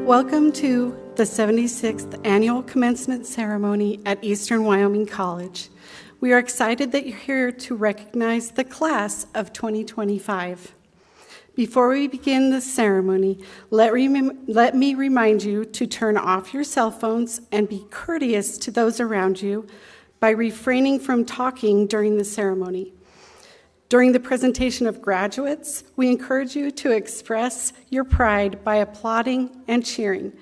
Welcome to the 76th Annual Commencement Ceremony at Eastern Wyoming College. We are excited that you're here to recognize the class of 2025. Before we begin the ceremony, let me remind you to turn off your cell phones and be courteous to those around you by refraining from talking during the ceremony. During the presentation of graduates, we encourage you to express your pride by applauding and cheering.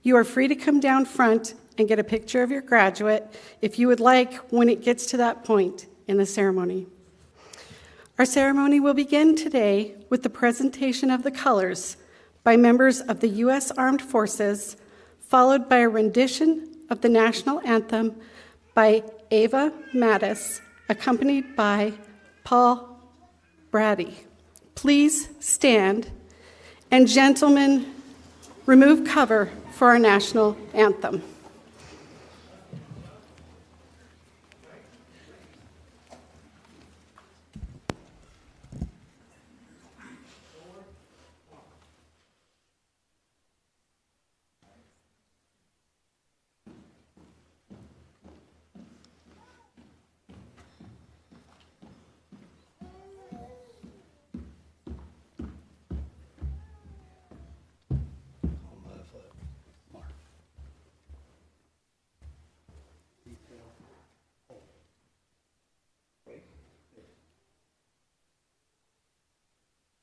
You are free to come down front and get a picture of your graduate if you would like when it gets to that point in the ceremony. Our ceremony will begin today with the presentation of the colors by members of the U.S. Armed Forces, followed by a rendition of the national anthem by Ava Mattis, accompanied by Paul Brady. Please stand, and gentlemen, remove cover for our national anthem.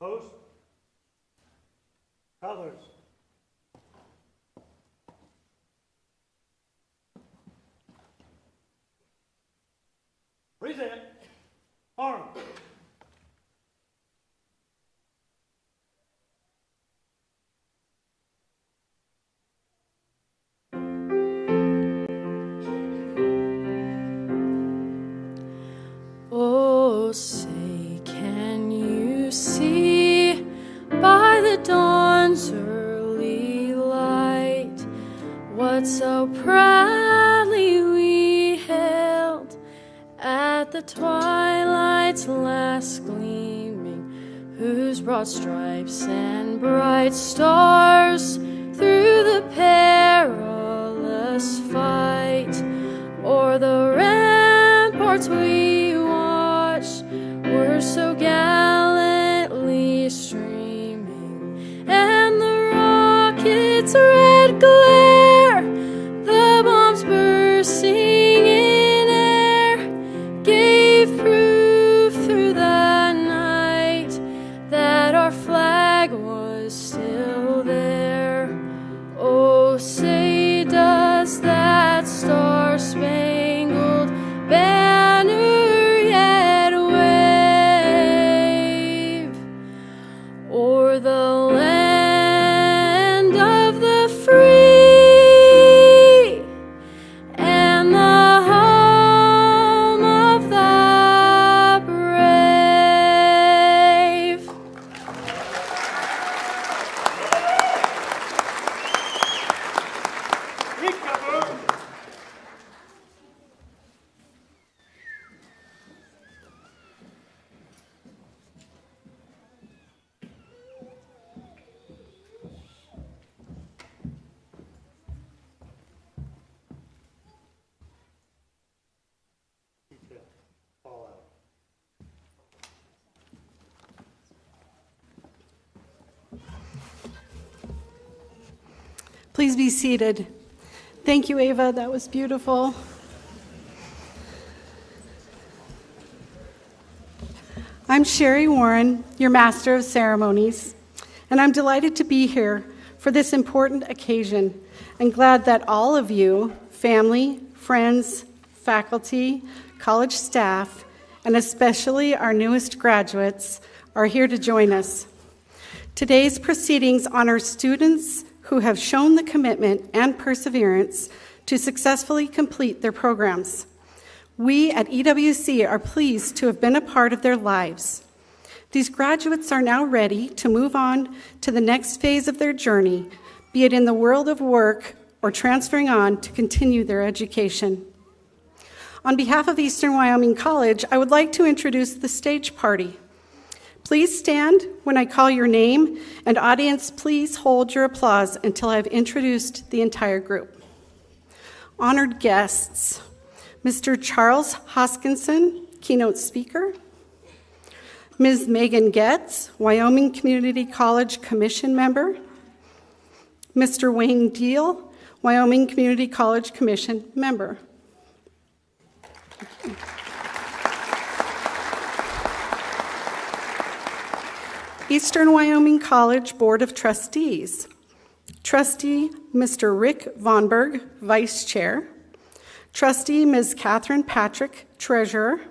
Post. Colors. Present. Arm. Oh, say, can you see by the dawn's early light what so proudly we hailed at the twilight's last gleaming, whose broad stripes and bright stars through the perilous fight o'er the ramparts we watched were so gallantly streaming, and the rocket's red glare, the bombs bursting in air, gave proof through the night that our flag was still there. Oh, say, does that star-spangled banner yet wave o'er the land of the free and the home of the brave? Recover. Detail. Fall out. Please be seated. Thank you, Ava. That was beautiful. I'm Sherry Warren, your Master of Ceremonies, and I'm delighted to be here for this important occasion and glad that all of you, family, friends, faculty, college staff, and especially our newest graduates, are here to join us. Today's proceedings honor students who have shown the commitment and perseverance to successfully complete their programs. We at EWC are pleased to have been a part of their lives. These graduates are now ready to move on to the next phase of their journey, be it in the world of work or transferring on to continue their education. On behalf of Eastern Wyoming College, I would like to introduce the stage party. Please stand when I call your name, and audience, please hold your applause until I've introduced the entire group. Honored guests, Mr. Charles Hoskinson, keynote speaker. Ms. Megan Getz, Wyoming Community College Commission member. Mr. Wayne Deal, Wyoming Community College Commission member. Eastern Wyoming College Board of Trustees. Trustee Mr. Rick Vonberg, Vice Chair. Trustee Ms. Catherine Patrick, Treasurer.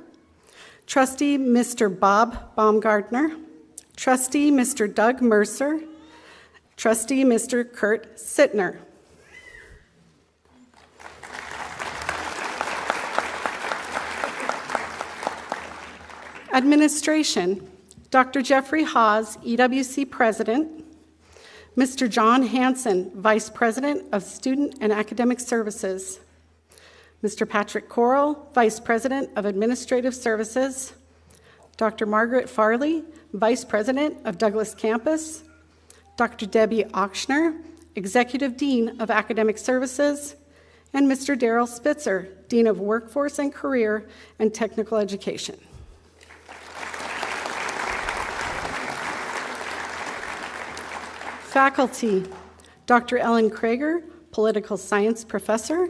Trustee Mr. Bob Baumgartner. Trustee Mr. Doug Mercer. Trustee Mr. Kurt Sittner. Administration. Dr. Jeffrey Hawes, EWC President. Mr. John Hanson, Vice President of Student and Academic Services. Mr. Patrick Corral, Vice President of Administrative Services. Dr. Margaret Farley, Vice President of Douglas Campus. Dr. Debbie Ochsner, Executive Dean of Academic Services. And Mr. Darrell Spitzer, Dean of Workforce and Career and Technical Education. Faculty, Dr. Ellen Krager, Political Science Professor.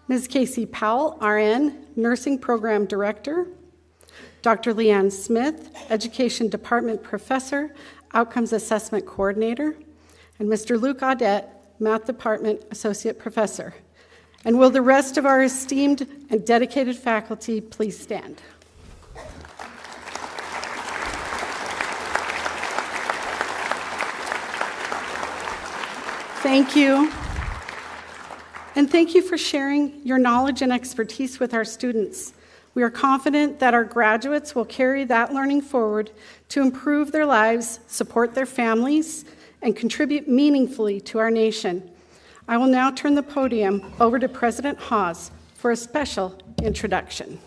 Ms. Casey Powell, RN, Nursing Program Director. Dr. Leanne Smith, Education Department Professor, Outcomes Assessment Coordinator. And Mr. Luke Audette, Math Department Associate Professor. And will the rest of our esteemed and dedicated faculty please stand? Thank you. And thank you for sharing your knowledge and expertise with our students. We are confident that our graduates will carry that learning forward to improve their lives, support their families, and contribute meaningfully to our nation. I will now turn the podium over to President Hawes for a special introduction.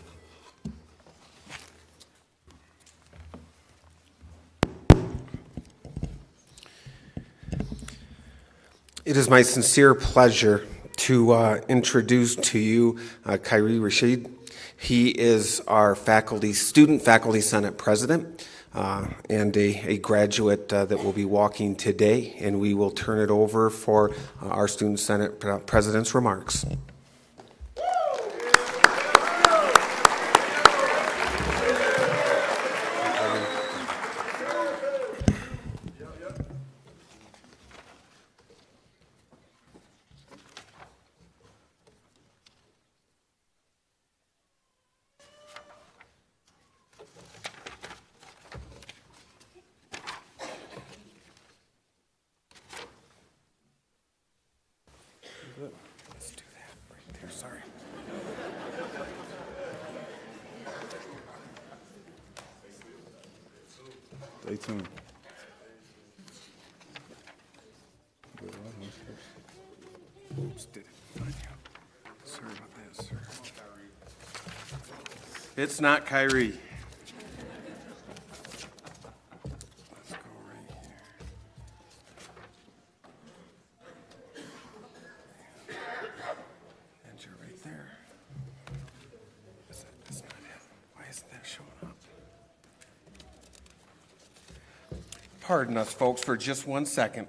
It is my sincere pleasure to introduce to you Kyrie Rashid. He is our Student Faculty Senate President and a graduate that will be walking today, and we will turn it over for our Student Senate President's remarks. Let's do that right there, sorry. Stay tuned. Oops, did it find you? Sorry about that, sir. It's not Kyrie. Let's go right here. And you're right there. That's not it. Why isn't that showing up? Pardon us, folks, for just 1 second.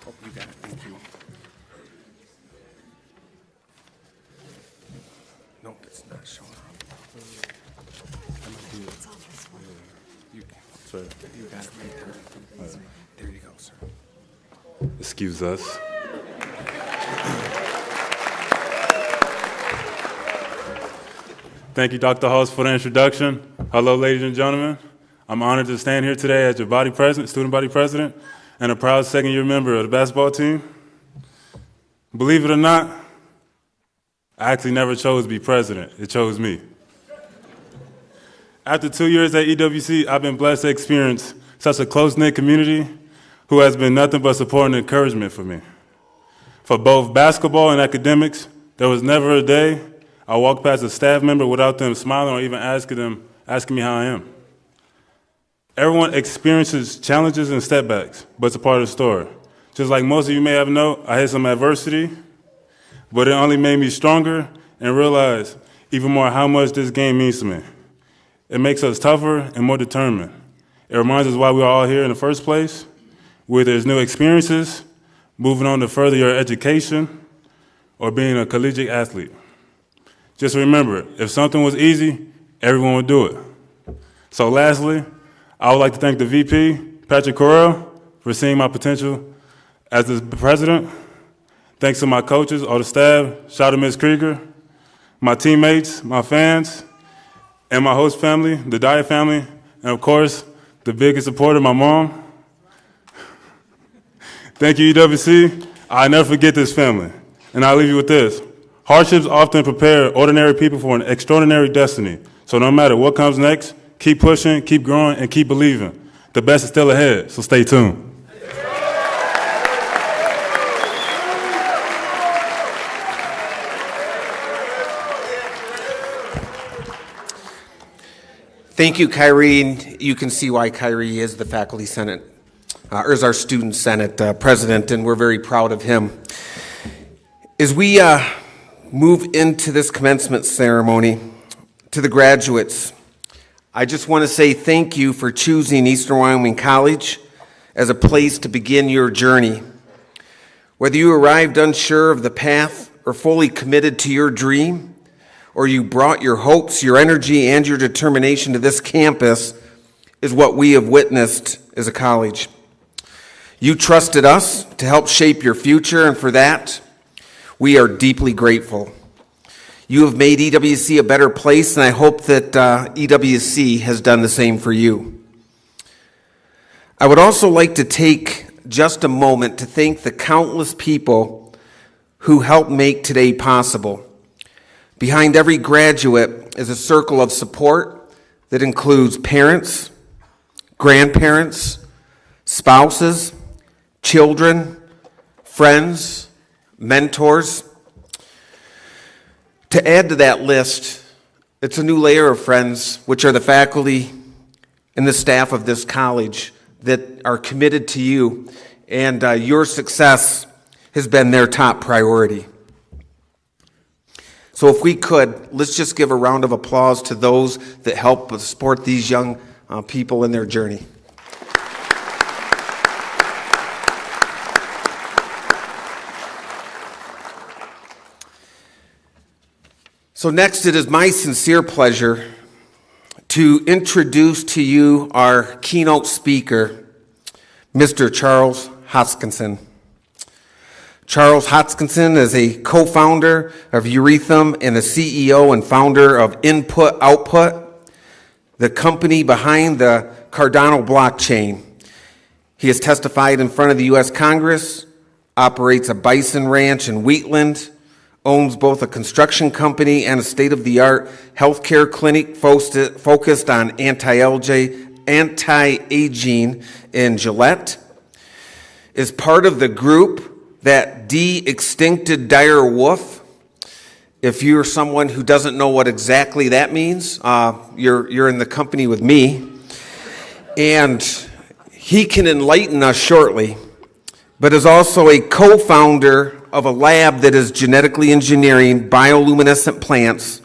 Oh, you got it. Thank you. No, it's not showing up. It's on this one. You got it right there. There you go, sir. Excuse us. Thank you, Dr. Hawes, for the introduction. Hello, ladies and gentlemen. I'm honored to stand here today as your body president, student body president, and a proud second-year member of the basketball team. Believe it or not, I actually never chose to be president. It chose me. After 2 years at EWC, I've been blessed to experience such a close-knit community, who has been nothing but support and encouragement for me. For both basketball and academics, there was never a day I walked past a staff member without them smiling or even asking me how I am. Everyone experiences challenges and setbacks, but it's a part of the story. Just like most of you may have known, I had some adversity, but it only made me stronger and realize even more how much this game means to me. It makes us tougher and more determined. It reminds us why we're all here in the first place, whether it's new experiences, moving on to further your education, or being a collegiate athlete. Just remember, if something was easy, everyone would do it. So lastly, I would like to thank the VP, Patrick Correll, for seeing my potential as the president. Thanks to my coaches, all the staff, shout out to Ms. Krieger, my teammates, my fans, and my host family, the Dyer family, and of course, the biggest supporter, my mom. Thank you, EWC. I'll never forget this family. And I'll leave you with this. Hardships often prepare ordinary people for an extraordinary destiny. So no matter what comes next, keep pushing, keep growing, and keep believing. The best is still ahead, so stay tuned. Thank you, Kyrie. And you can see why Kyrie is the Faculty Senate, or is our Student Senate president, and we're very proud of him. As we move into this commencement ceremony, to the graduates, I just want to say thank you for choosing Eastern Wyoming College as a place to begin your journey. Whether you arrived unsure of the path or fully committed to your dream, or you brought your hopes, your energy, and your determination to this campus, is what we have witnessed as a college. You trusted us to help shape your future, and for that, we are deeply grateful. You have made EWC a better place, and I hope that EWC has done the same for you. I would also like to take just a moment to thank the countless people who helped make today possible. Behind every graduate is a circle of support that includes parents, grandparents, spouses, children, friends, mentors. To add to that list, it's a new layer of friends, which are the faculty and the staff of this college that are committed to you, and your success has been their top priority. So if we could, let's just give a round of applause to those that help support these young people in their journey. So next, it is my sincere pleasure to introduce to you our keynote speaker, Mr. Charles Hoskinson. Charles Hoskinson is a co-founder of Eurythum and the CEO and founder of Input Output, the company behind the Cardano blockchain. He has testified in front of the U.S. Congress, operates a bison ranch in Wheatland, owns both a construction company and a state-of-the-art healthcare clinic focused on anti-aging in Gillette, is part of the group that de-extincted dire wolf. If you're someone who doesn't know what exactly that means, you're in the company with me. And he can enlighten us shortly, but is also a co-founder of a lab that is genetically engineering bioluminescent plants,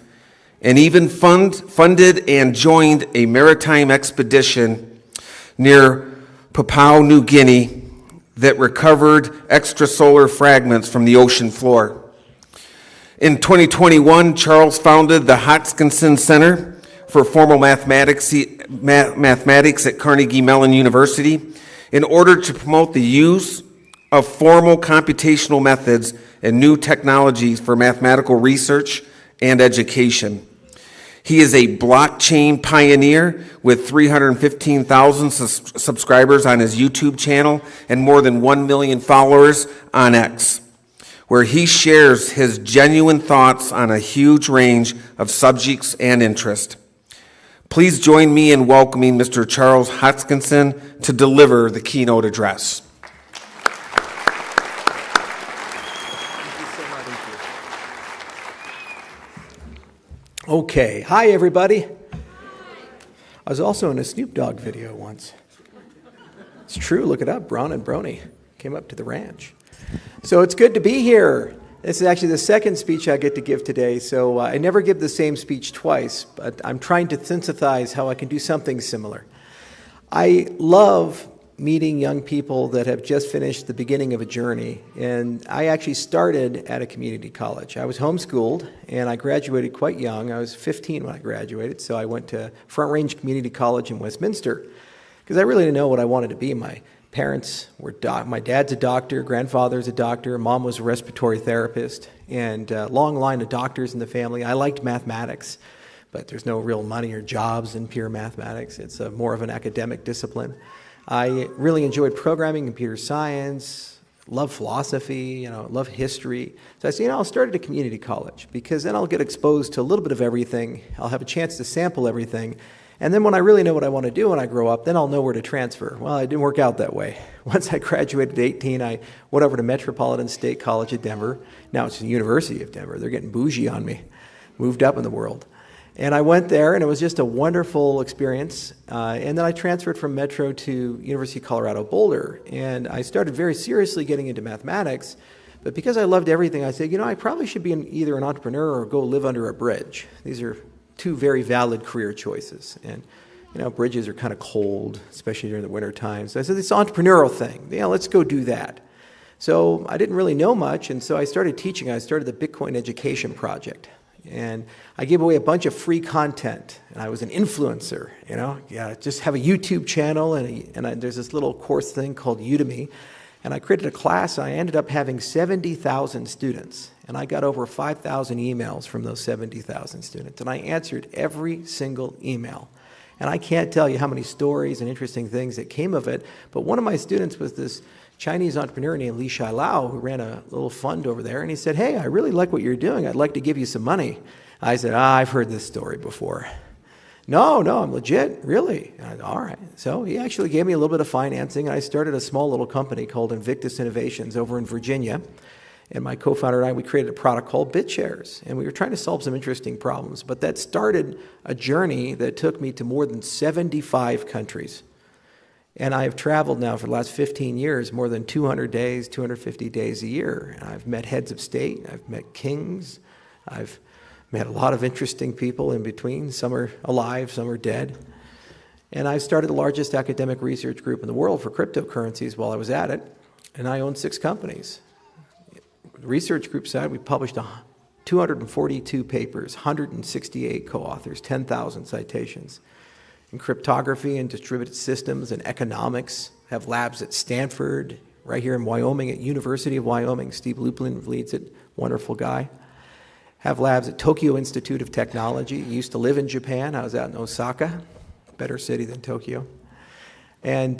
and even funded and joined a maritime expedition near Papua New Guinea that recovered extrasolar fragments from the ocean floor. In 2021, Charles founded the Hoskinson Center for Formal Mathematics at Carnegie Mellon University in order to promote the use of formal computational methods and new technologies for mathematical research and education. He is a blockchain pioneer with 315,000 subscribers on his YouTube channel and more than 1 million followers on X, where he shares his genuine thoughts on a huge range of subjects and interest. Please join me in welcoming Mr. Charles Hoskinson to deliver the keynote address. Okay, hi everybody. I was also in a Snoop Dogg video once. It's true, look it up, Braun and Brony came up to the ranch. So it's good to be here. This is actually the second speech I get to give today, so I never give the same speech twice, but I'm trying to synthesize how I can do something similar. I love meeting young people that have just finished the beginning of a journey, and I actually started at a community college. I was homeschooled, and I graduated quite young. I was 15 when I graduated, so I went to Front Range Community College in Westminster, because I really didn't know what I wanted to be. My parents were, my dad's a doctor, grandfather's a doctor, mom was a respiratory therapist, and a long line of doctors in the family. I liked mathematics, but there's no real money or jobs in pure mathematics. It's more of an academic discipline. I really enjoyed programming, computer science, love philosophy, love history. So I said, I'll start at a community college because then I'll get exposed to a little bit of everything. I'll have a chance to sample everything. And then when I really know what I want to do when I grow up, then I'll know where to transfer. Well, it didn't work out that way. Once I graduated at 18, I went over to Metropolitan State College at Denver. Now it's the University of Denver. They're getting bougie on me. Moved up in the world. And I went there, and it was just a wonderful experience. And then I transferred from Metro to University of Colorado Boulder. And I started very seriously getting into mathematics. But because I loved everything, I said, I probably should be either an entrepreneur or go live under a bridge. These are two very valid career choices. And, bridges are kind of cold, especially during the winter time. So I said, this entrepreneurial thing, let's go do that. So I didn't really know much, and so I started teaching. I started the Bitcoin Education Project. And I gave away a bunch of free content, and I was an influencer, just have a YouTube channel, and there's this little course thing called Udemy, and I created a class, and I ended up having 70,000 students, and I got over 5,000 emails from those 70,000 students, and I answered every single email. And I can't tell you how many stories and interesting things that came of it, but one of my students was this Chinese entrepreneur named Li Shailao, who ran a little fund over there, and he said, hey, I really like what you're doing. I'd like to give you some money. I said, I've heard this story before. No, I'm legit, really. And I said, all right. So he actually gave me a little bit of financing, and I started a small little company called Invictus Innovations over in Virginia. And my co-founder and I, we created a product called BitShares, and we were trying to solve some interesting problems. But that started a journey that took me to more than 75 countries. And I've traveled now for the last 15 years, more than 200 days, 250 days a year. And I've met heads of state, I've met kings, I've met a lot of interesting people in between. Some are alive, some are dead. And I've started the largest academic research group in the world for cryptocurrencies while I was at it. And I own 6 companies. The research group side, we published 242 papers, 168 co-authors, 10,000 citations. In cryptography and distributed systems and economics, have labs at Stanford, right here in Wyoming at University of Wyoming. Steve Luplin leads it, wonderful guy. Have labs at Tokyo Institute of Technology. Used to live in Japan. I was out in Osaka, better city than Tokyo. And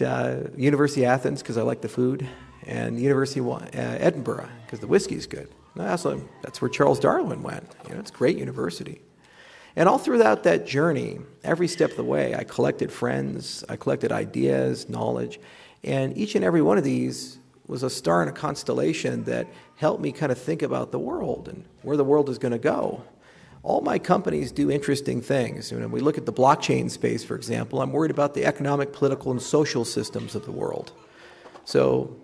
University of Athens, because I like the food. And University of Edinburgh, because the whiskey's good. That's where Charles Darwin went. It's a great university. And all throughout that journey, every step of the way, I collected friends, I collected ideas, knowledge, and each and every one of these was a star in a constellation that helped me kind of think about the world and where the world is going to go. All my companies do interesting things. When we look at the blockchain space, for example, I'm worried about the economic, political, and social systems of the world. So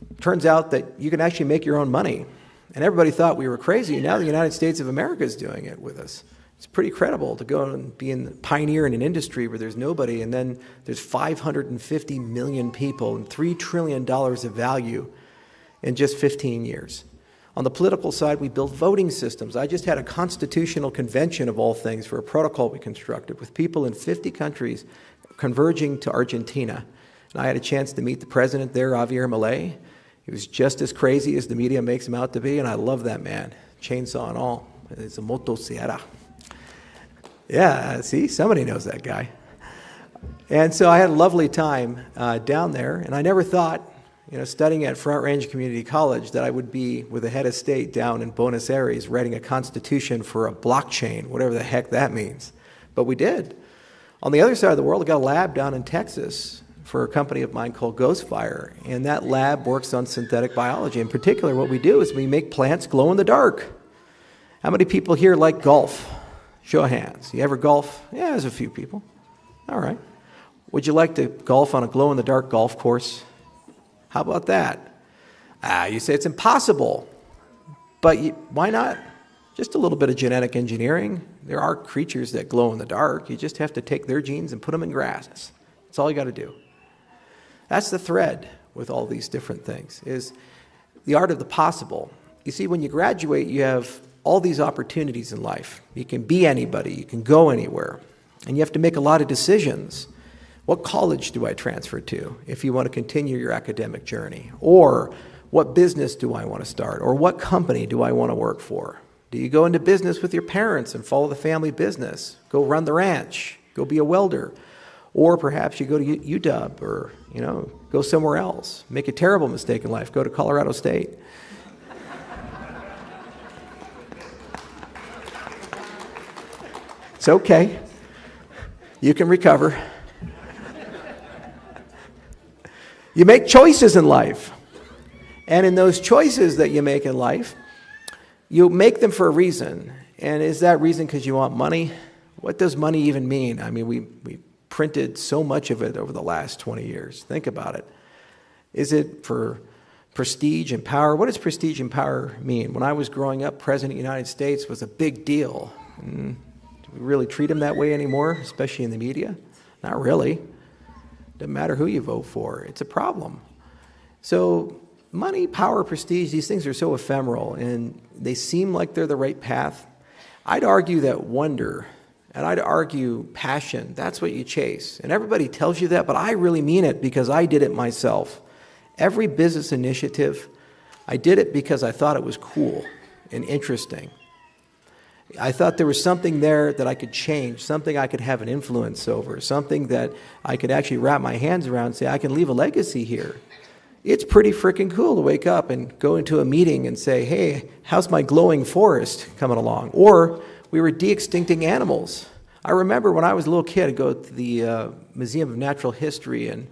it turns out that you can actually make your own money. And everybody thought we were crazy. Now the United States of America is doing it with us. It's pretty credible to go and be a pioneer in an industry where there's nobody, and then there's 550 million people and $3 trillion of value in just 15 years. On the political side, we built voting systems. I just had a constitutional convention of all things for a protocol we constructed with people in 50 countries converging to Argentina. And I had a chance to meet the president there, Javier Milei. He was just as crazy as the media makes him out to be, and I love that man, chainsaw and all. It's a motosierra. Yeah, see, somebody knows that guy. And so I had a lovely time down there, and I never thought, studying at Front Range Community College, that I would be with the head of state down in Buenos Aires writing a constitution for a blockchain, whatever the heck that means. But we did. On the other side of the world, I got a lab down in Texas for a company of mine called Ghostfire, and that lab works on synthetic biology. In particular, what we do is we make plants glow in the dark. How many people here like golf? Show of hands. You ever golf? Yeah, there's a few people. All right. Would you like to golf on a glow-in-the-dark golf course? How about that? You say it's impossible. But why not? Just a little bit of genetic engineering. There are creatures that glow in the dark. You just have to take their genes and put them in grass. That's all you got to do. That's the thread with all these different things, is the art of the possible. You see, when you graduate, you have all these opportunities in life. You can be anybody. You can go anywhere. And you have to make a lot of decisions. What college do I transfer to if you want to continue your academic journey? Or what business do I want to start? Or what company do I want to work for? Do you go into business with your parents and follow the family business? Go run the ranch. Go be a welder. Or perhaps you go to UW or, go somewhere else. Make a terrible mistake in life. Go to Colorado State. It's okay. You can recover. You make choices in life. And in those choices that you make in life, you make them for a reason. And is that reason because you want money? What does money even mean? I mean, we printed so much of it over the last 20 years. Think about it. Is it for prestige and power? What does prestige and power mean? When I was growing up, President of the United States was a big deal. Do we really treat him that way anymore, especially in the media? Not really. Doesn't matter who you vote for. It's a problem. So money, power, prestige, these things are so ephemeral, and they seem like they're the right path. I'd argue that wonder, and I'd argue passion, that's what you chase. And everybody tells you that, but I really mean it because I did it myself. Every business initiative, I did it because I thought it was cool and interesting. I thought there was something there that I could change, something I could have an influence over, something that I could actually wrap my hands around and say, I can leave a legacy here. It's pretty freaking cool to wake up and go into a meeting and say, hey, how's my glowing forest coming along? Or we were de-extincting animals. I remember when I was a little kid, I'd go to the Museum of Natural History in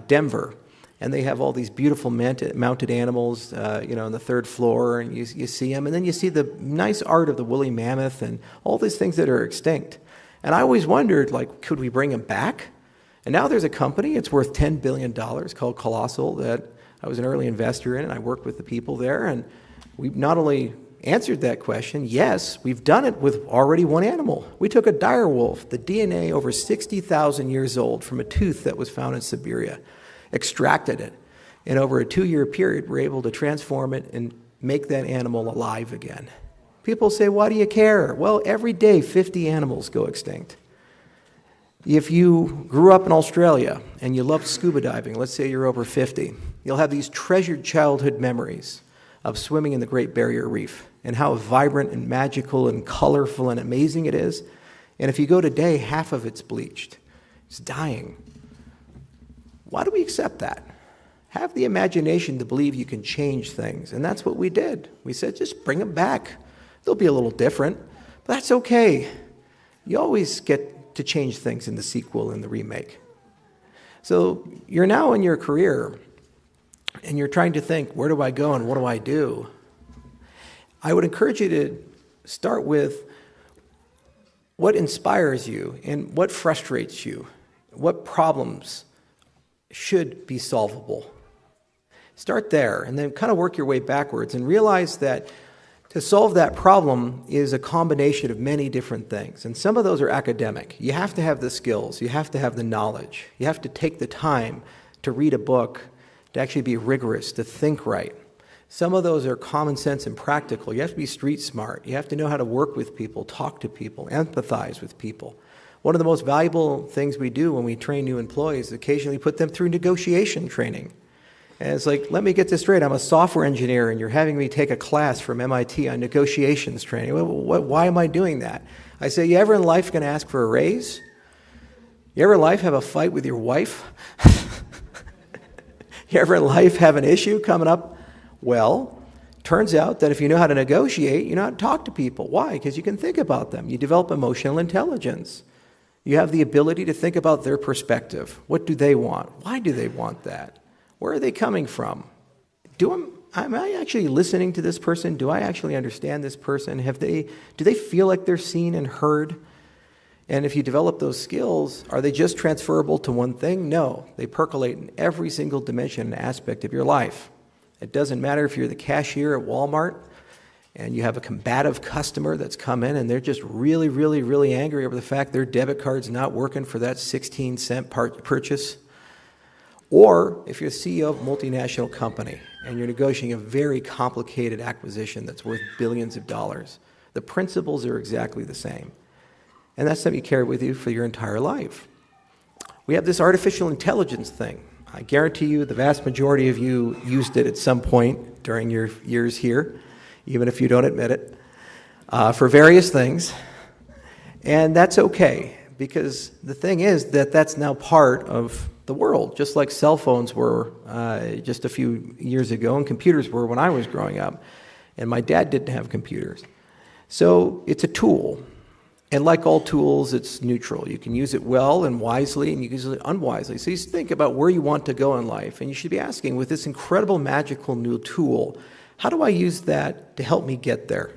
Denver, and they have all these beautiful mounted animals, on the third floor, and you see them, and then you see the nice art of the woolly mammoth and all these things that are extinct. And I always wondered, could we bring them back? And now there's a company, it's worth $10 billion, called Colossal, that I was an early investor in, and I worked with the people there, and we not only answered that question, yes, we've done it with already one animal. We took a dire wolf, the DNA over 60,000 years old, from a tooth that was found in Siberia, extracted it, and over a 2-year period, we're able to transform it and make that animal alive again. People say, why do you care? Well, every day, 50 animals go extinct. If you grew up in Australia and you loved scuba diving, let's say you're over 50, you'll have these treasured childhood memories of swimming in the Great Barrier Reef and how vibrant and magical and colorful and amazing it is. And if you go today, half of it's bleached. It's dying. Why do we accept that? Have the imagination to believe you can change things. And that's what we did. We said, just bring them back. They'll be a little different, but that's okay. You always get to change things in the sequel and the remake. So you're now in your career, and you're trying to think, where do I go and what do I do? I would encourage you to start with what inspires you and what frustrates you, what problems should be solvable. Start there, and then kind of work your way backwards and realize that to solve that problem is a combination of many different things. And some of those are academic. You have to have the skills. You have to have the knowledge. You have to take the time to read a book, to actually be rigorous, to think right. Some of those are common sense and practical. You have to be street smart. You have to know how to work with people, talk to people, empathize with people. One of the most valuable things we do when we train new employees is occasionally put them through negotiation training. And it's like, let me get this straight. I'm a software engineer, and you're having me take a class from MIT on negotiations training. Why am I doing that? I say, you ever in life going to ask for a raise? You ever in life have a fight with your wife? You ever in life have an issue coming up? Well, turns out that if you know how to negotiate, you know how to talk to people. Why? Because you can think about them. You develop emotional intelligence. You have the ability to think about their perspective. What do they want? Why do they want that? Where are they coming from? Do them am I actually listening to this person? Do I actually understand this person? Do they feel like they're seen and heard? And if you develop those skills, are they just transferable to one thing? No, they percolate in every single dimension and aspect of your life. It doesn't matter if you're the cashier at Walmart and you have a combative customer that's come in and they're just really, really, really angry over the fact their debit card's not working for that 16-cent purchase. Or if you're the CEO of a multinational company and you're negotiating a very complicated acquisition that's worth billions of dollars, the principles are exactly the same. And that's something you carry with you for your entire life. We have this artificial intelligence thing. I guarantee you the vast majority of you used it at some point during your years here, even if you don't admit it, for various things. And that's okay, because the thing is that that's now part of the world, just like cell phones were just a few years ago and computers were when I was growing up. And my dad didn't have computers. So it's a tool. And like all tools, it's neutral. You can use it well and wisely, and you can use it unwisely. So you think about where you want to go in life, and you should be asking, with this incredible, magical new tool, how do I use that to help me get there?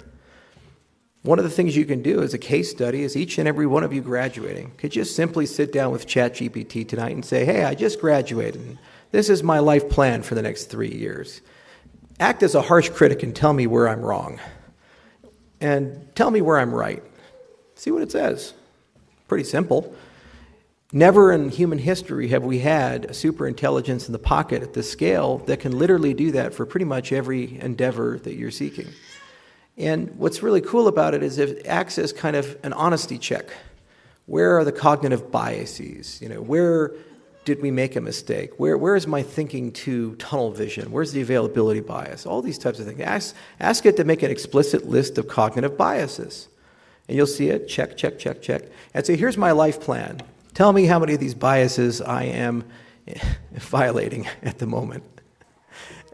One of the things you can do as a case study is each and every one of you graduating could just simply sit down with ChatGPT tonight and say, hey, I just graduated, and this is my life plan for the next 3 years. Act as a harsh critic and tell me where I'm wrong, and tell me where I'm right. See what it says. Pretty simple. Never in human history have we had a superintelligence in the pocket at this scale that can literally do that for pretty much every endeavor that you're seeking. And what's really cool about it is it acts as kind of an honesty check. Where are the cognitive biases? Where did we make a mistake? Where is my thinking to tunnel vision? Where's the availability bias? All these types of things. Ask it to make an explicit list of cognitive biases. And you'll see it, check, check, check, check. And say, here's my life plan. Tell me how many of these biases I am violating at the moment.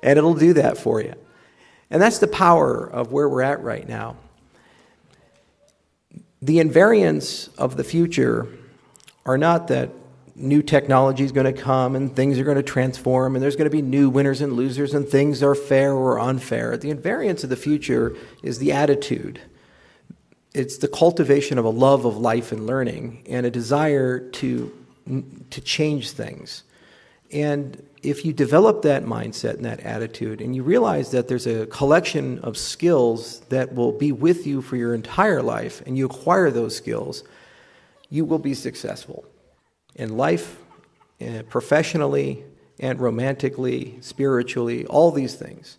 And it'll do that for you. And that's the power of where we're at right now. The invariants of the future are not that new technology is going to come and things are going to transform and there's going to be new winners and losers and things are fair or unfair. The invariance of the future is the attitude. It's the cultivation of a love of life and learning and a desire to change things. And if you develop that mindset and that attitude and you realize that there's a collection of skills that will be with you for your entire life and you acquire those skills, you will be successful in life, professionally, and romantically, spiritually, all these things.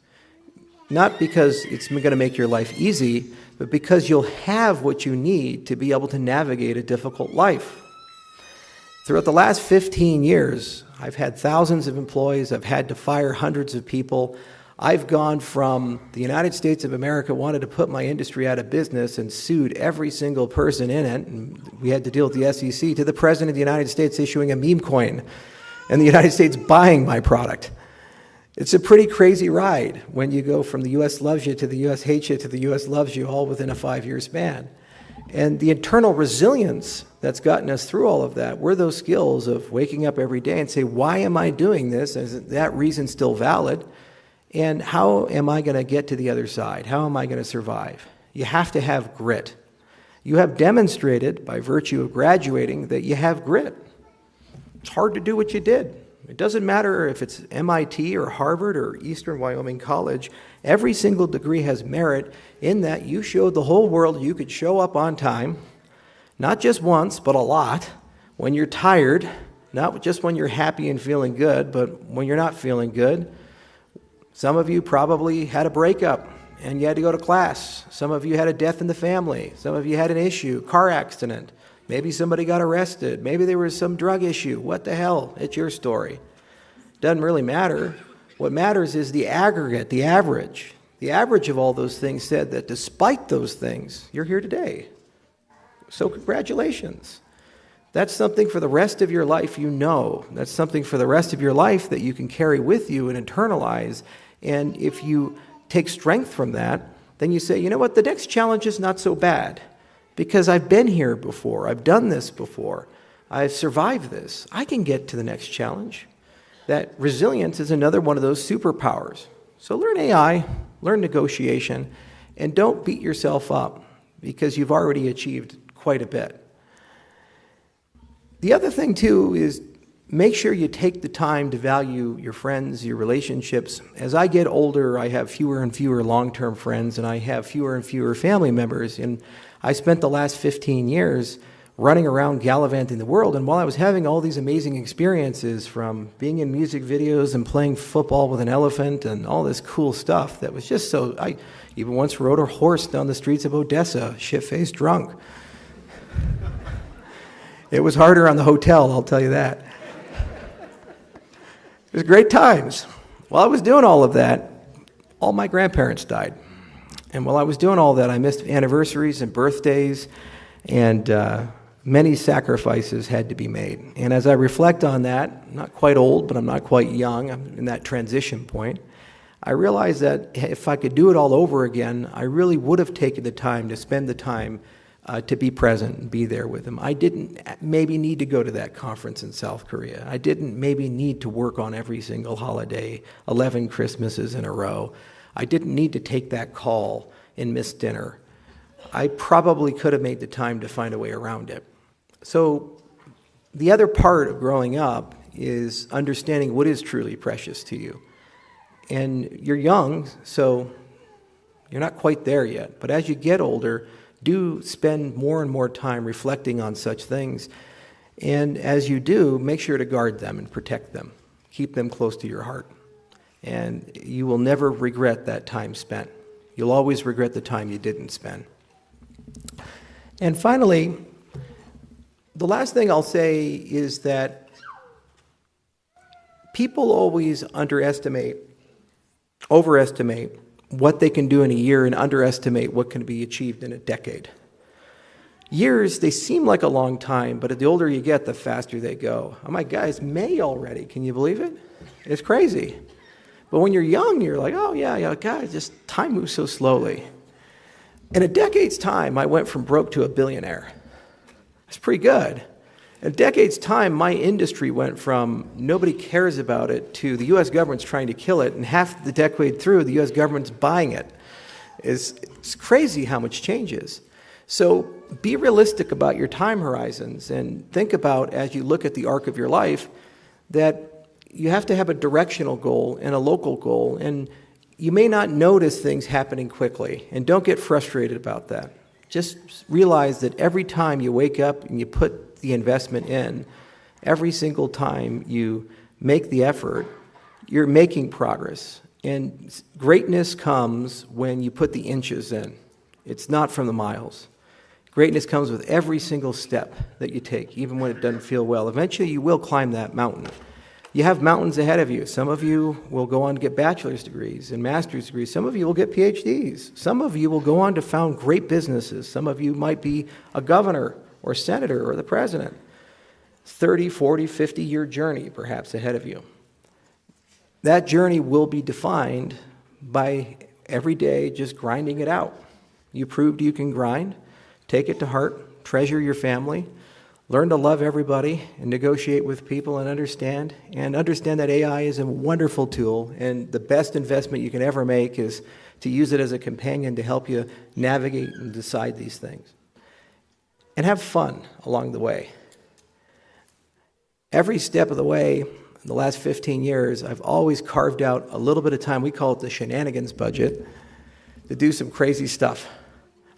Not because it's going to make your life easy, but because you'll have what you need to be able to navigate a difficult life. Throughout the last 15 years, I've had thousands of employees. I've had to fire hundreds of people. I've gone from the United States of America wanted to put my industry out of business and sued every single person in it, and we had to deal with the SEC, to the President of the United States issuing a meme coin and the United States buying my product. It's a pretty crazy ride when you go from the U.S. loves you to the U.S. hates you to the U.S. loves you all within a 5-year span. And the internal resilience that's gotten us through all of that were those skills of waking up every day and say, why am I doing this? Is that reason still valid? And how am I going to get to the other side? How am I going to survive? You have to have grit. You have demonstrated by virtue of graduating that you have grit. It's hard to do what you did. It doesn't matter if it's MIT or Harvard or Eastern Wyoming College. Every single degree has merit in that you showed the whole world you could show up on time, not just once, but a lot, when you're tired, not just when you're happy and feeling good, but when you're not feeling good. Some of you probably had a breakup and you had to go to class. Some of you had a death in the family. Some of you had an issue, car accident. Maybe somebody got arrested. Maybe there was some drug issue. What the hell? It's your story. Doesn't really matter. What matters is the aggregate, the average. The average of all those things said that despite those things, you're here today. So congratulations. That's something for the rest of your life you know. That's something for the rest of your life that you can carry with you and internalize. And if you take strength from that, then you say, you know what, the next challenge is not so bad. Because I've been here before, I've done this before, I've survived this. I can get to the next challenge. That resilience is another one of those superpowers. So learn AI, learn negotiation, and don't beat yourself up because you've already achieved quite a bit. The other thing, too, is make sure you take the time to value your friends, your relationships. As I get older, I have fewer and fewer long-term friends, and I have fewer and fewer family members. And I spent the last 15 years running around gallivanting the world. And while I was having all these amazing experiences, from being in music videos and playing football with an elephant and all this cool stuff that was just so... I even once rode a horse down the streets of Odessa, shit-faced drunk. It was harder on the hotel, I'll tell you that. It was great times. While I was doing all of that, all my grandparents died. And while I was doing all that, I missed anniversaries and birthdays, and many sacrifices had to be made. And as I reflect on that, I'm not quite old, but I'm not quite young, I'm in that transition point, I realized that if I could do it all over again, I really would have taken the time to spend the time to be present and be there with them. I didn't maybe need to go to that conference in South Korea. I didn't maybe need to work on every single holiday, 11 Christmases in a row. I didn't need to take that call and miss dinner. I probably could have made the time to find a way around it. So the other part of growing up is understanding what is truly precious to you. And you're young, so you're not quite there yet. But as you get older, do spend more and more time reflecting on such things. And as you do, make sure to guard them and protect them. Keep them close to your heart. And you will never regret that time spent. You'll always regret the time you didn't spend. And finally, the last thing I'll say is that people always overestimate what they can do in a year and underestimate what can be achieved in a decade. Years, they seem like a long time, but the older you get, the faster they go. Oh my God, it's May already. Can you believe it? It's crazy. But when you're young, you're like, oh yeah, God, just time moves so slowly. In a decade's time, I went from broke to a billionaire. That's pretty good. In a decade's time, my industry went from nobody cares about it to the U.S. government's trying to kill it, and half the decade through, the U.S. government's buying it. It's crazy how much changes. So be realistic about your time horizons and think about, as you look at the arc of your life, that you have to have a directional goal and a local goal, and you may not notice things happening quickly, and don't get frustrated about that. Just realize that every time you wake up and you put the investment in, every single time you make the effort, you're making progress. And greatness comes when you put the inches in. It's not from the miles. Greatness comes with every single step that you take, even when it doesn't feel well. Eventually, you will climb that mountain. You have mountains ahead of you. Some of you will go on to get bachelor's degrees and master's degrees. Some of you will get PhDs. Some of you will go on to found great businesses. Some of you might be a governor or senator or the president. 30, 40, 50-year journey perhaps ahead of you. That journey will be defined by every day just grinding it out. You proved you can grind. Take it to heart. Treasure your family. Learn to love everybody and negotiate with people and understand that AI is a wonderful tool, and the best investment you can ever make is to use it as a companion to help you navigate and decide these things. And have fun along the way. Every step of the way, in the last 15 years, I've always carved out a little bit of time, we call it the shenanigans budget, to do some crazy stuff.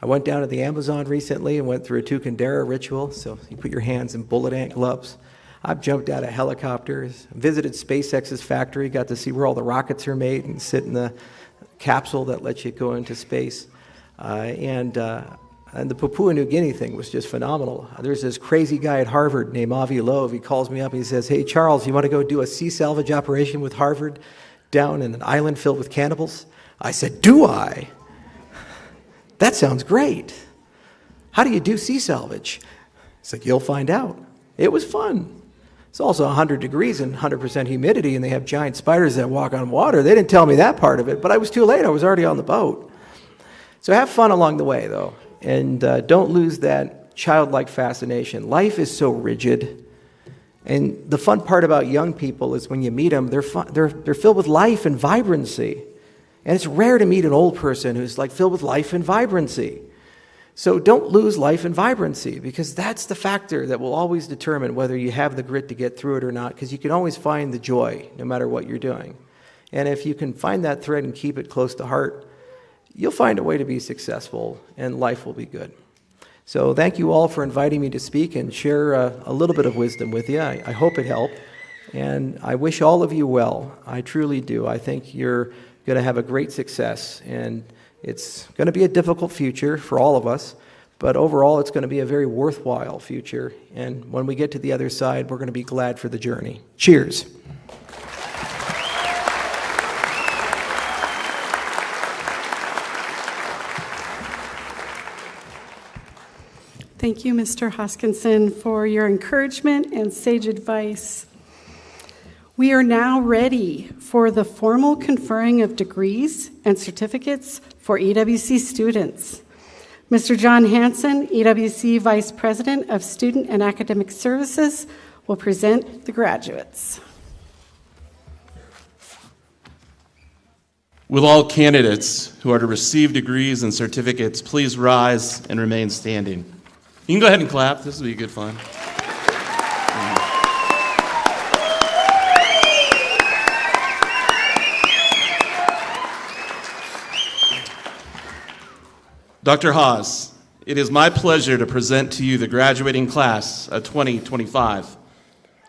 I went down to the Amazon recently and went through a Tukandera ritual, so you put your hands in bullet ant gloves. I've jumped out of helicopters, visited SpaceX's factory, got to see where all the rockets are made and sit in the capsule that lets you go into space. And the Papua New Guinea thing was just phenomenal. There's this crazy guy at Harvard named Avi Loeb. He calls me up and he says, hey, Charles, you want to go do a sea salvage operation with Harvard down in an island filled with cannibals? I said, do I? That sounds great. How do you do sea salvage? It's like, you'll find out. It was fun. It's also 100 degrees and 100% humidity, and they have giant spiders that walk on water. They didn't tell me that part of it, but I was too late. I was already on the boat. So have fun along the way, though, and don't lose that childlike fascination. Life is so rigid, and the fun part about young people is when you meet them, they're filled with life and vibrancy. And it's rare to meet an old person who's like filled with life and vibrancy. So don't lose life and vibrancy, because that's the factor that will always determine whether you have the grit to get through it or not, because you can always find the joy no matter what you're doing. And if you can find that thread and keep it close to heart, you'll find a way to be successful and life will be good. So thank you all for inviting me to speak and share a little bit of wisdom with you. I hope it helped. And I wish all of you well. I truly do. I think you're going to have a great success. And it's going to be a difficult future for all of us, but overall it's going to be a very worthwhile future. And when we get to the other side, we're going to be glad for the journey. Cheers. Thank you, Mr. Hoskinson, for your encouragement and sage advice. We are now ready for the formal conferring of degrees and certificates for EWC students. Mr. John Hansen, EWC Vice President of Student and Academic Services, will present the graduates. Will all candidates who are to receive degrees and certificates please rise and remain standing? You can go ahead and clap. This will be good fun. Dr. Haas, it is my pleasure to present to you the graduating class of 2025.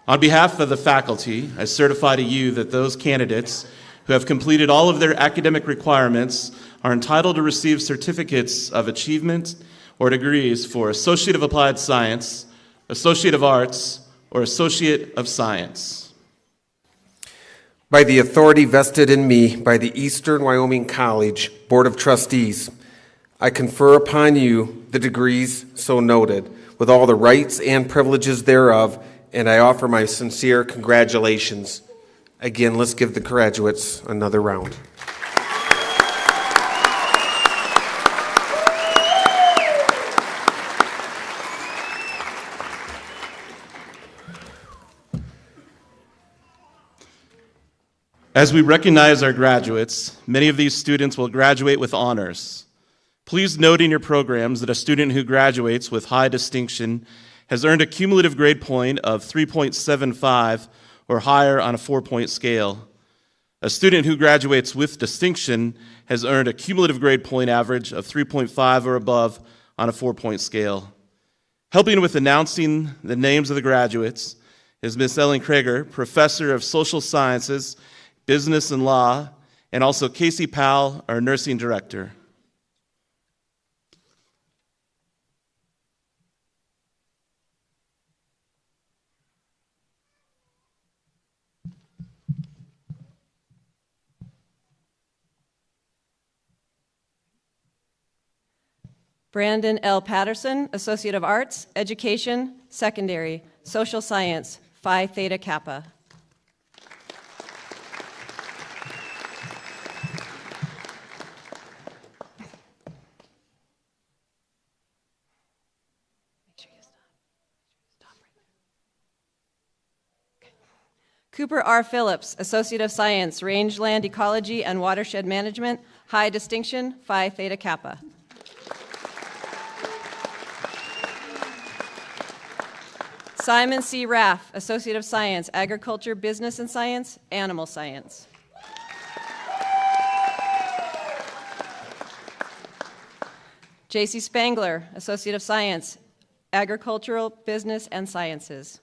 On behalf of the faculty, I certify to you that those candidates who have completed all of their academic requirements are entitled to receive certificates of achievement or degrees for Associate of Applied Science, Associate of Arts, or Associate of Science. By the authority vested in me by the Eastern Wyoming College Board of Trustees, I confer upon you the degrees so noted, with all the rights and privileges thereof, and I offer my sincere congratulations. Again, let's give the graduates another round. As we recognize our graduates, many of these students will graduate with honors. Please note in your programs that a student who graduates with high distinction has earned a cumulative grade point of 3.75 or higher on a 4-point scale. A student who graduates with distinction has earned a cumulative grade point average of 3.5 or above on a 4-point scale. Helping with announcing the names of the graduates is Ms. Ellen Krager, Professor of Social Sciences, Business and Law, and also Casey Powell, our Nursing Director. Brandon L. Patterson, Associate of Arts, Education, Secondary, Social Science, Phi Theta Kappa. Cooper R. Phillips, Associate of Science, Rangeland Ecology and Watershed Management, High Distinction, Phi Theta Kappa. Simon C. Raff, Associate of Science, Agriculture, Business and Science, Animal Science. J.C. Spangler, Associate of Science, Agricultural, Business and Sciences.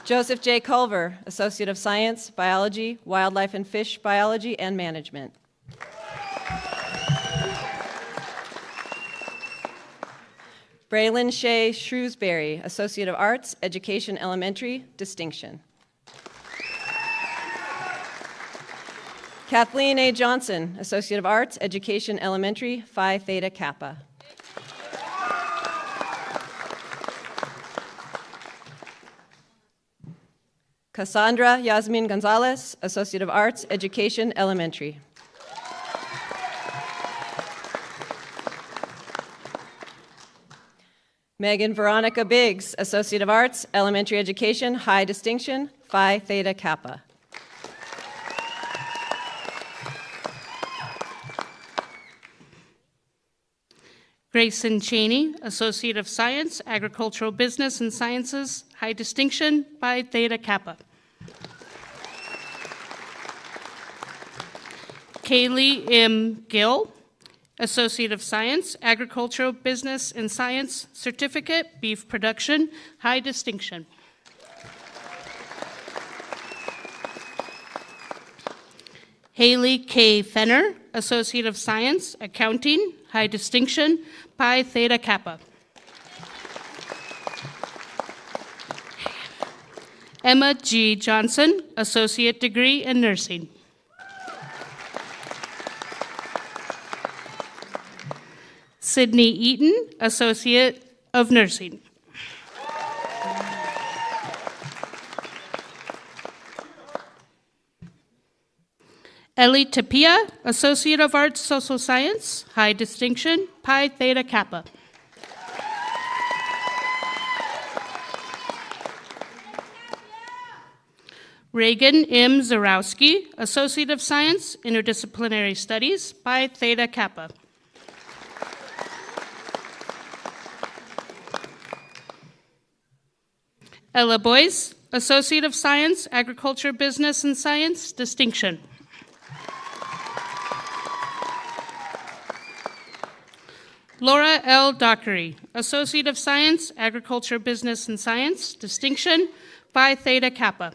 Joseph J. Culver, Associate of Science, Biology, Wildlife and Fish Biology and Management. Braylon Shea Shrewsbury, Associate of Arts, Education Elementary, Distinction. Kathleen A. Johnson, Associate of Arts, Education Elementary, Phi Theta Kappa. Cassandra Yasmin Gonzalez, Associate of Arts, Education Elementary. Megan Veronica Biggs, Associate of Arts, Elementary Education, High Distinction, Phi Theta Kappa. Grayson Cheney, Associate of Science, Agricultural Business and Sciences, high distinction, Phi Theta Kappa. Kaylee M. Gill, Associate of Science, Agricultural Business and Science, Certificate, Beef Production, high distinction. Haley K. Fenner, Associate of Science, Accounting, high distinction, Pi Theta Kappa. Emma G. Johnson, Associate Degree in Nursing. Sydney Eaton, Associate of Nursing. Ellie Tapia, Associate of Arts, Social Science, high distinction, Pi Theta Kappa. Reagan M. Zarowski, Associate of Science, Interdisciplinary Studies, Pi Theta Kappa. Ella Boyce, Associate of Science, Agriculture, Business and Science, distinction. Laura L. Dockery, Associate of Science, Agriculture, Business and Science, distinction, Phi Theta Kappa.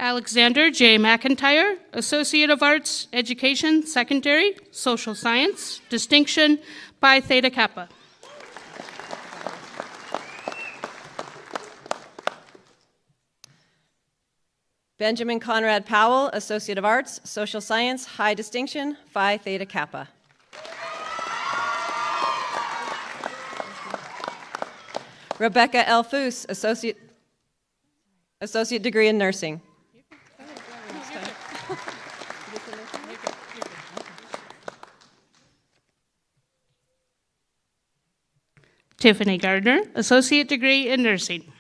Alexander J. McIntyre, Associate of Arts, Education, Secondary, Social Science, distinction, Phi Theta Kappa. Benjamin Conrad Powell, Associate of Arts, Social Science, high distinction, Phi Theta Kappa. Rebecca L. Foose, Associate Degree in Nursing. Tiffany Gardner, Associate Degree in Nursing.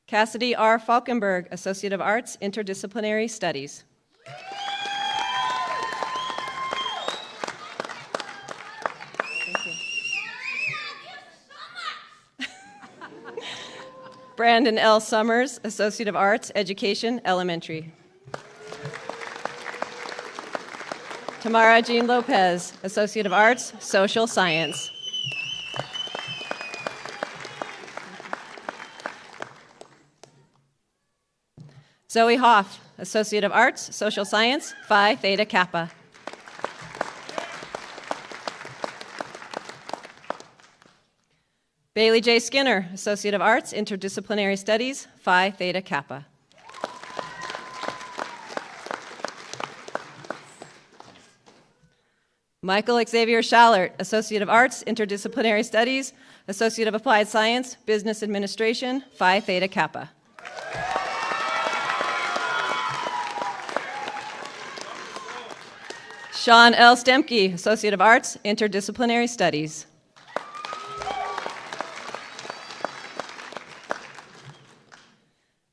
Cassidy R. Falkenberg, Associate of Arts, Interdisciplinary Studies. Brandon L. Summers, Associate of Arts, Education, Elementary. Tamara Jean Lopez, Associate of Arts, Social Science. Zoe Hoff, Associate of Arts, Social Science, Phi Theta Kappa. Bailey J. Skinner, Associate of Arts, Interdisciplinary Studies, Phi Theta Kappa. Michael Xavier Schallert, Associate of Arts, Interdisciplinary Studies, Associate of Applied Science, Business Administration, Phi Theta Kappa. Sean L. Stemke, Associate of Arts, Interdisciplinary Studies.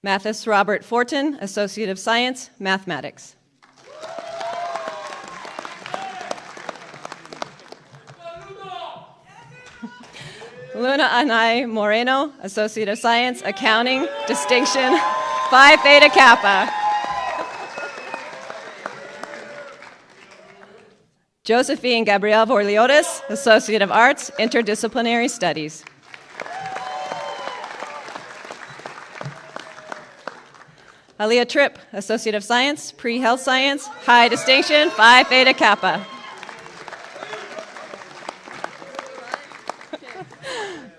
Mathis Robert Fortin, Associate of Science, Mathematics. Luna Anay Moreno, Associate of Science, Accounting, distinction, Phi Theta Kappa. Josephine Gabrielle Vorliotis, Associate of Arts, Interdisciplinary Studies. Aliyah Tripp, Associate of Science, Pre-Health Science, high distinction, Phi Theta Kappa.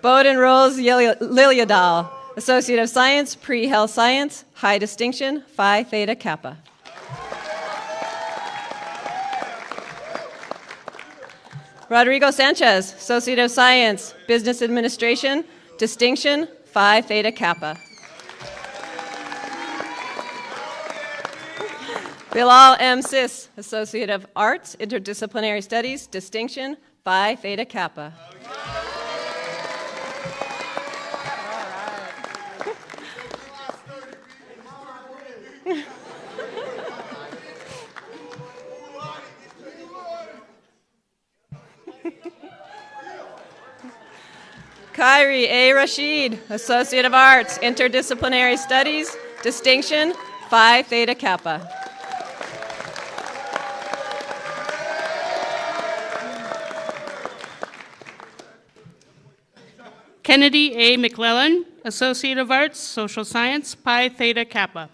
Bowden Rose Liliadal, Associate of Science, Pre-Health Science, high distinction, Phi Theta Kappa. Rodrigo Sanchez, Associate of Science, Business Administration, distinction, Phi Theta Kappa. Bilal M. Sis, Associate of Arts, Interdisciplinary Studies, distinction, Phi Theta Kappa. Kyrie A. Rashid, Associate of Arts, Interdisciplinary Studies, distinction, Phi Theta Kappa. Kennedy A. McClellan, Associate of Arts, Social Science, Pi Theta Kappa.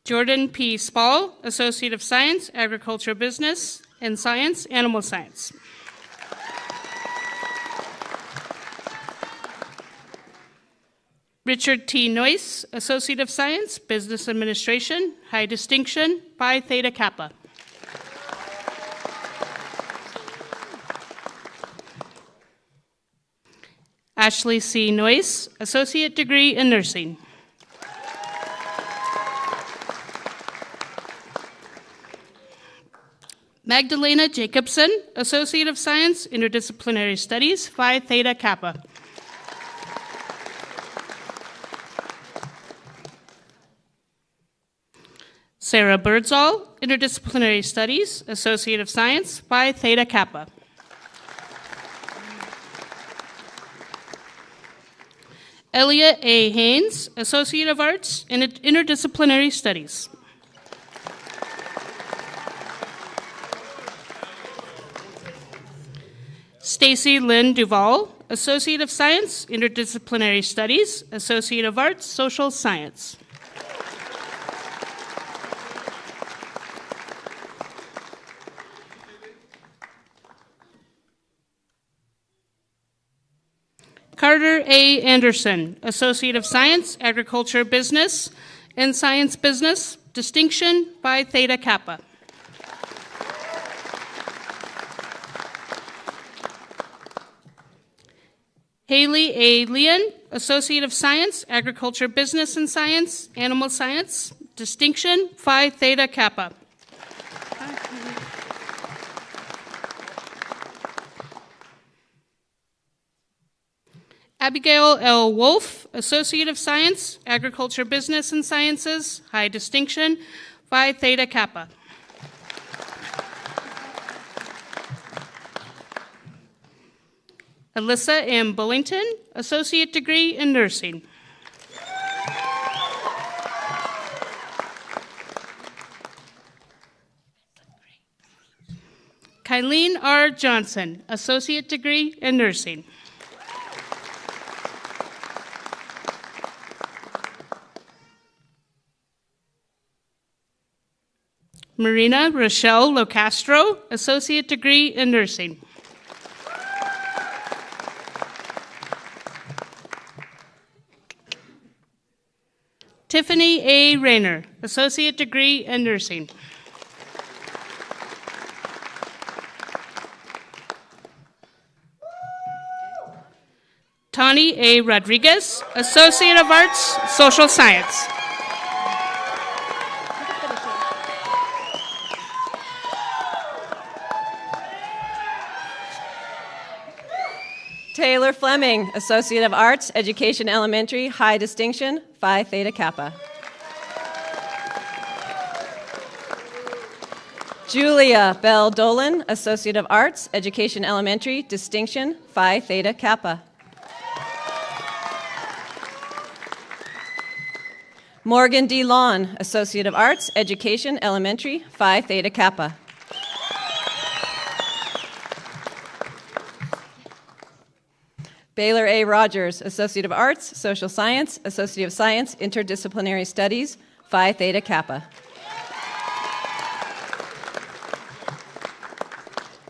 Jordan P. Spall, Associate of Science, Agriculture Business and Science, Animal Science. Richard T. Noyce, Associate of Science, Business Administration, High Distinction, Pi Theta Kappa. Ashley C. Noyce, Associate Degree in Nursing. Magdalena Jacobson, Associate of Science, Interdisciplinary Studies, Phi Theta Kappa. Sarah Birdsall, Interdisciplinary Studies, Associate of Science, Phi Theta Kappa. Elliot A. Haynes, Associate of Arts in Interdisciplinary Studies. Stacy Lynn Duvall, Associate of Science, Interdisciplinary Studies, Associate of Arts, Social Science. Carter A. Anderson, Associate of Science, Agriculture Business and Science Business, distinction, Phi Theta Kappa. Haley A. Leon, Associate of Science, Agriculture Business and Science, Animal Science, distinction, Phi Theta Kappa. Abigail L. Wolf, Associate of Science, Agriculture Business and Sciences, high distinction, Phi Theta Kappa. Alyssa M. Bullington, Associate Degree in Nursing. Kylene R. Johnson, Associate Degree in Nursing. Marina Rochelle Locastro, Associate Degree in Nursing. Tiffany A. Rayner, Associate Degree in Nursing. Tani A. Rodriguez, Associate of Arts, Social Science. Taylor Fleming, Associate of Arts, Education Elementary, high distinction, Phi Theta Kappa. Julia Bell Dolan, Associate of Arts, Education Elementary, distinction, Phi Theta Kappa. Morgan D. Lawn, Associate of Arts, Education Elementary, Phi Theta Kappa. Baylor A. Rogers, Associate of Arts, Social Science, Associate of Science, Interdisciplinary Studies, Phi Theta Kappa.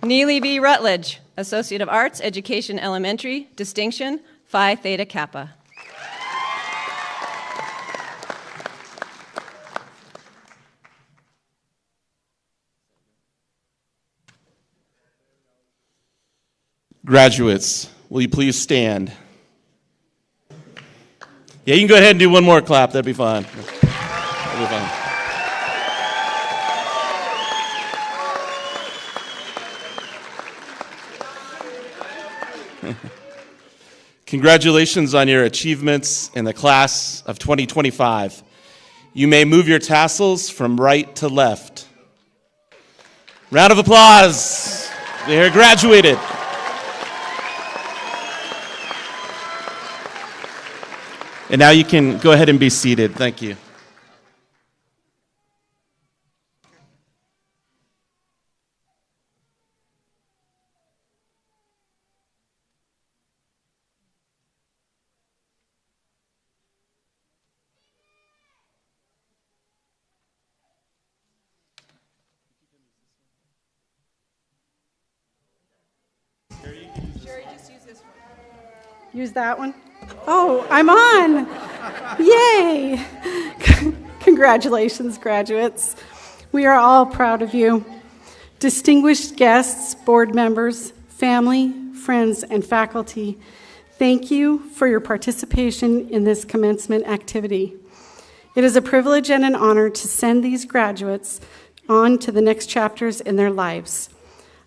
Neely V. Rutledge, Associate of Arts, Education Elementary, distinction, Phi Theta Kappa. Graduates, will you please stand? Yeah, you can go ahead and do one more clap. That'd be fine. That'd be fine. Congratulations on your achievements in the class of 2025. You may move your tassels from right to left. Round of applause. They're graduated. And now you can go ahead and be seated. Thank you. Use that one? Oh, I'm on! Yay! Congratulations, graduates. We are all proud of you. Distinguished guests, board members, family, friends, and faculty, thank you for your participation in this commencement activity. It is a privilege and an honor to send these graduates on to the next chapters in their lives.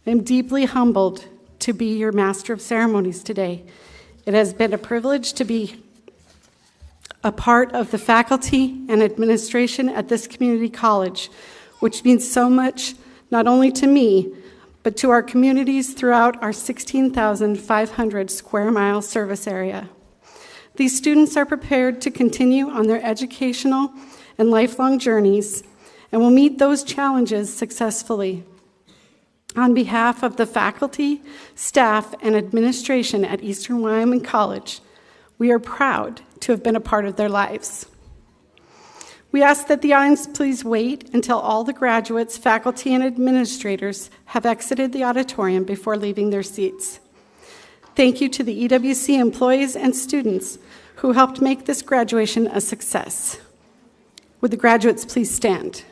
I am deeply humbled to be your Master of Ceremonies today. It has been a privilege to be a part of the faculty and administration at this community college, which means so much not only to me, but to our communities throughout our 16,500 square mile service area. These students are prepared to continue on their educational and lifelong journeys and will meet those challenges successfully. On behalf of the faculty, staff, and administration at Eastern Wyoming College, we are proud to have been a part of their lives. We ask that the audience please wait until all the graduates, faculty, and administrators have exited the auditorium before leaving their seats. Thank you to the EWC employees and students who helped make this graduation a success. Would the graduates please stand?